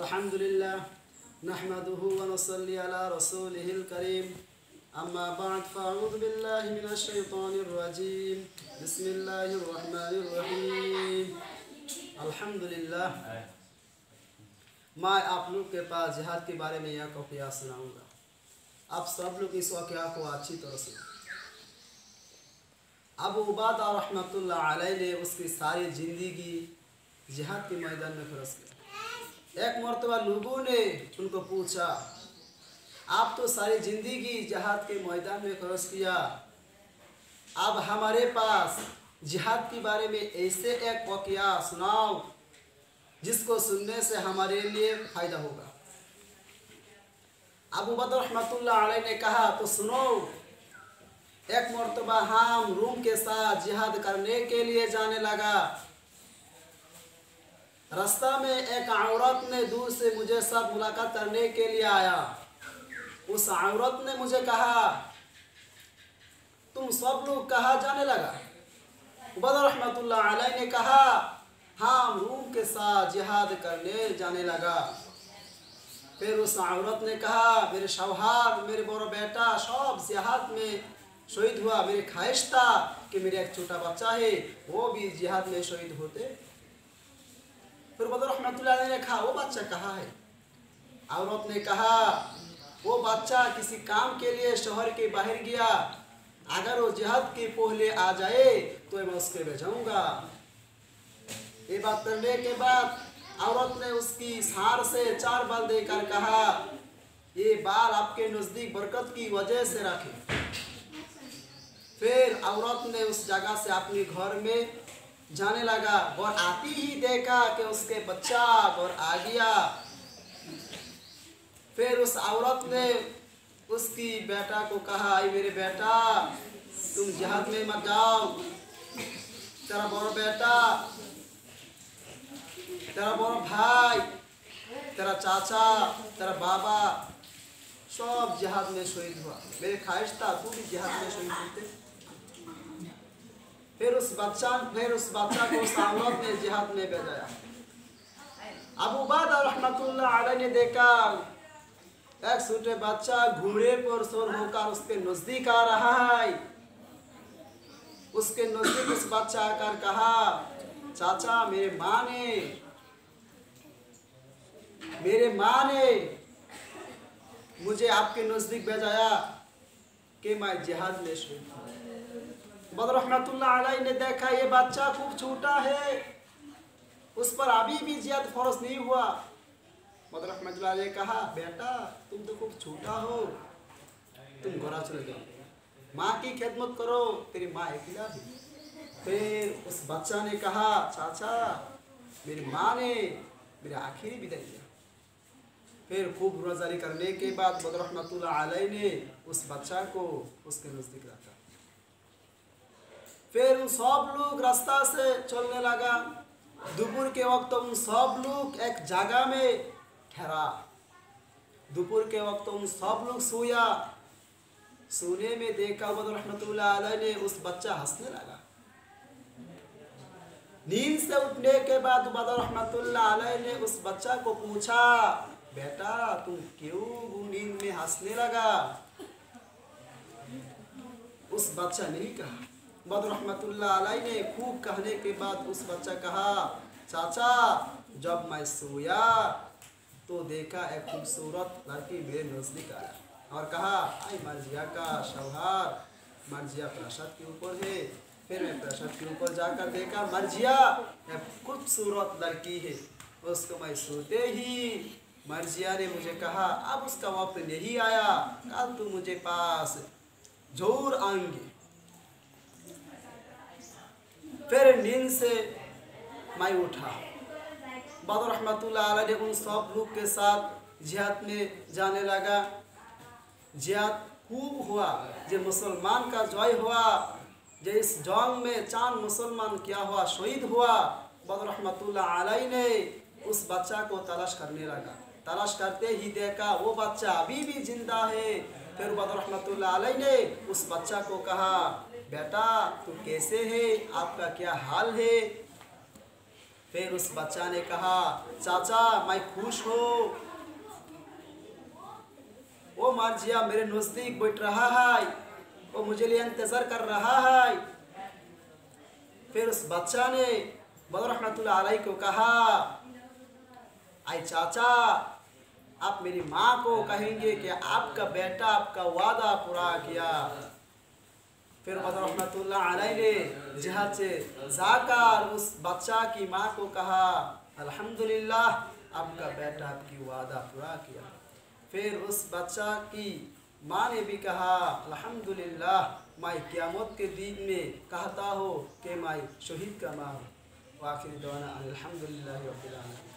अल्हम्दुलिल्लाह नहमदुहु व नसल्ली अला रसूलिहिल करीम अम्मा बाद फ़अऊज़ु बिल्लाहि मिनश शैतानिर रजीम बिस्मिल्लाहिर रहमानिर रहीम। अल्हम्दुलिल्लाह, मैं आप लोग के पास जिहाद के बारे में यह वाक़या सुनाऊँगा। आप सब लोग इस वाक़या को अच्छी तरह सुनो। अबू उबादा रहमतुल्लाह अलैह ने उसकी सारी ज़िंदगी जिहाद के मैदान में खर्च किया। एक मरतबा लोगों ने उनको पूछा, आप तो सारी ज़िंदगी जिहाद के मैदान में खर्च किया, अब हमारे पास जिहाद के बारे में ऐसे एक वाक़या सुनाओ जिसको सुनने से हमारे लिए फ़ायदा होगा। अबू बकर रहमतुल्लाह अलैह ने कहा, तो सुनो। एक मरतबा हम रूम के साथ जिहाद करने के लिए जाने लगा। रास्ता में एक औरत ने दूर से मुझे साथ मुलाकात करने के लिए आया। उस औरत ने मुझे कहा, तुम सब लोग कहाँ जाने लगा? बदर रहमतुल्लाह अलैह ने कहा, हम रूम के साथ जिहाद करने जाने लगा। फिर उस औरत ने कहा, मेरे शौहर, मेरे बड़ा बेटा सब जिहाद में शहीद हुआ। मेरी ख्वाहिश था कि मेरा एक छोटा बच्चा है वो भी जिहाद में शहीद होते। फिर बदर रहमतुल्लाह अलैह ने कहा, वो बच्चा कहाँ है? औरत ने कहा, वो बच्चा किसी काम के लिए शहर के बाहर गया, अगर वो जिहाद के पहले आ जाए तो मैं उसके भेजाऊंगा। ये बात करने के बाद औरत ने उसकी सार से 4 बाल देकर कहा, ये बाल आपके नज़दीक बरकत की वजह से रखे। फिर औरत ने उस जगह से अपने घर में जाने लगा और आती ही देखा कि उसके बच्चा और आ गया। फिर उस औरत ने उसकी बेटा को कहा, मेरे बेटा तुम जिहाद में मत जाओ। तेरा बड़ा बेटा, तेरा बड़ा भाई, तेरा चाचा, तेरा बाबा सब जिहाद में शहीद हुआ। मेरी ख्वाहिश था तू भी जिहाद में शहीद होते। फिर उस बच्चा को उस औरत ने जिहाद में भेजाया। अबू उबादा रहमतुल्लाह अलैह ने देखा एक छोटे बच्चा घोड़े पर सवार होकर उसके नजदीक आ रहा है। उसके नजदीक उस बच्चा आकर कहा, चाचा मेरे माँ ने मुझे आपके नजदीक भेजाया कि मैं जिहाद में शहीद हूँ। बदर रहमतुल्लाह अलैह ने देखा ये बच्चा खूब छोटा है, उस पर अभी भी जिहाद फर्ज नहीं हुआ। बदर रहमतुल्लाह अलैह ने कहा, बेटा तुम तो खूब छोटा हो, तुम घर चले जाओ, माँ की खिदमत करो, तेरी माँ अकेला है। फिर उस बच्चा ने कहा, चाचा मेरी माँ ने मेरा आखिरी विदाई दिया। फिर खूब रोजारी करने के बाद बदर रहमतुल्लाह अलैह ने उस बच्चा को उसके नजदीक रखा। फिर उन सब लोग रास्ता से चलने लगा। दोपहर के वक्त उन सब लोग एक जगह में ठहरा। दोपहर के वक्त उन सब लोग सोया। सोने में देखा बदर रहमतुल्लाह अलैह ने उस बच्चा हंसने लगा। नींद से उठने के बाद बदर रहमतुल्लाह अलैह ने उस बच्चा को पूछा, बेटा तुम क्यों नींद में हंसने लगा? उस बच्चा ने कहा। बदर रहमतुल्लाह अलैह ने खूब कहने के बाद उस बच्चा कहा, चाचा जब मैं सोया तो देखा एक खूबसूरत लड़की मेरे नजदीक आया और कहा, आई मर्जिया का शौहर, मर्जिया प्रासाद के ऊपर है। फिर मैं प्रासाद के ऊपर जाकर देखा मर्जिया एक खूबसूरत लड़की है। उसको मैं सोते ही मर्जिया ने मुझे कहा, अब उसका वक्त नहीं आया, कल तू मुझे पास जरूर आएंगे। फिर नींद से मैं उठा। बदर रहमतुल्लाह अलैह ने उन सब लोग के साथ जिहाद में जाने लगा। जिहाद खूब हुआ, जो मुसलमान का जय हुआ, जो इस जंग में 4 मुसलमान क्या हुआ, शहीद हुआ। बदर रहमतुल्लाह अलैह ने उस बच्चा को तलाश करने लगा। तलाश करते ही देखा वो बच्चा अभी भी जिंदा है। फिर बदर रहमतुल्लाह अलैह ने उस बच्चा को कहा, बेटा तू कैसे है, आपका क्या हाल है? फिर उस बच्चा ने कहा, चाचा मैं खुश हूँ, वो मार्जिया मेरे नज़दीक बैठ रहा है, वो मुझे लिए इंतज़ार कर रहा है। फिर उस बच्चा ने मदर रहमतुल्लाह अलैह को कहा, आई चाचा आप मेरी माँ को कहेंगे कि आपका बेटा आपका वादा पूरा किया। फिर मदर रहमतुल्लाह अलैह ने जिहाद से जाकर उस बच्चा की माँ को कहा, अल्हम्दुलिल्लाह आपका बेटा आपकी वादा पूरा किया। फिर उस बच्चा की माँ ने भी कहा, अल्हम्दुलिल्लाह मैं क़यामत के दिन में कहता हूँ कि मैं शहीद का माँ हूँ। वाखिर दवाना अल्हम्दुलिल्लाहि रब्बिल आलमीन।